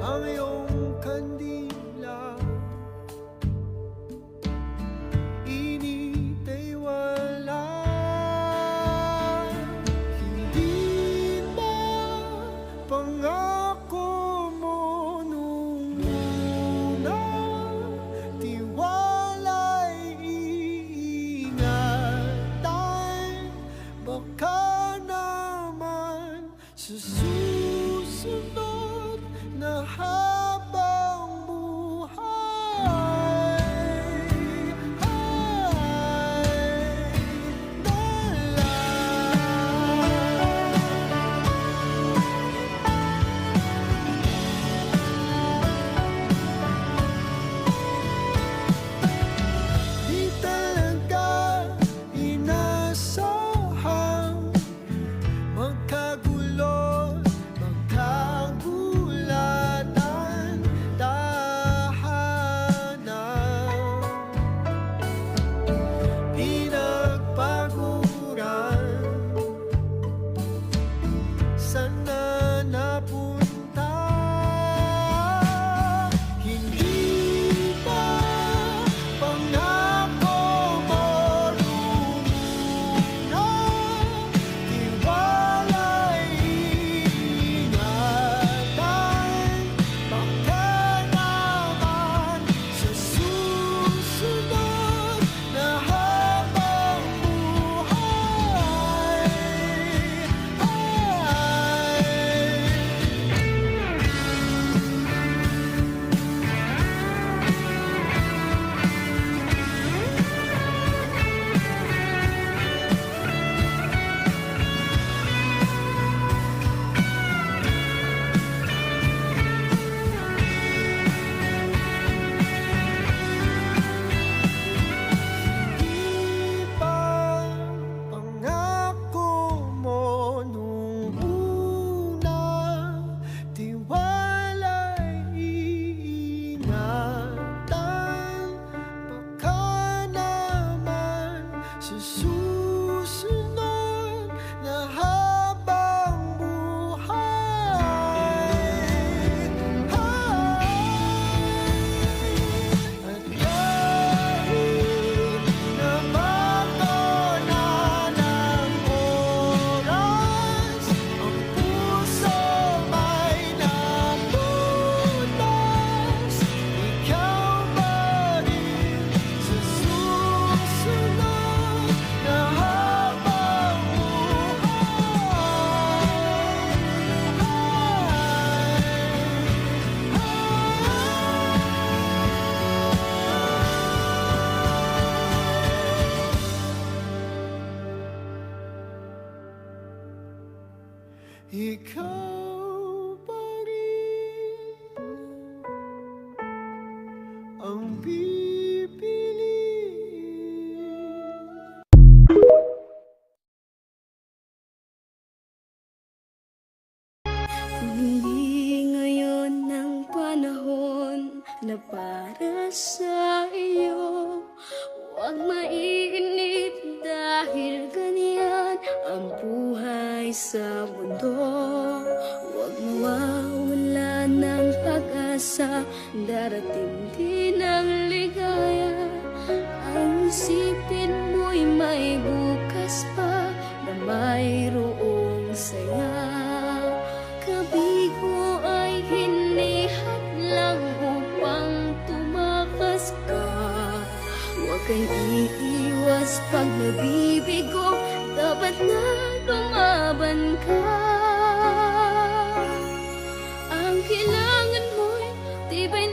ang iyong kandila. Init ay wala. Hindi ba pangako mo nung una? Tiwala'y iingatan. Baka naman sa susunod na habang buhay di talaga inasahang magkagulo, magkagulatan, tahanan. Pinagpaguran, sana napunta. Hindi ba pangako mo nung una? Tiwala'y ingatan. Baka naman sa susunod na habang buhay di ba pangako mo nung una? Tiwala'y iingatan. Baka naman sa susunod na habang buhay at kahit na bago na ng oras, ang puso may napunas. Ikaw pa rin sa susunod na habang ikaw pa rin ang pipiliin. Hindi ngayon ang panahon na para sa iyo. Huwag mainip dahil ganyan ang buhay sa mundo. Huwag mawawala ng pag-asa, darating din ang ligaya. Ang isipin mo'y may bukas pa na mayroong saya. Kabigo ay hindi hadlang upang tumakas ka. Huwag kang iiwas pag nabibigo, dapat na lumaban ka. Ang kailangan mo'y tibay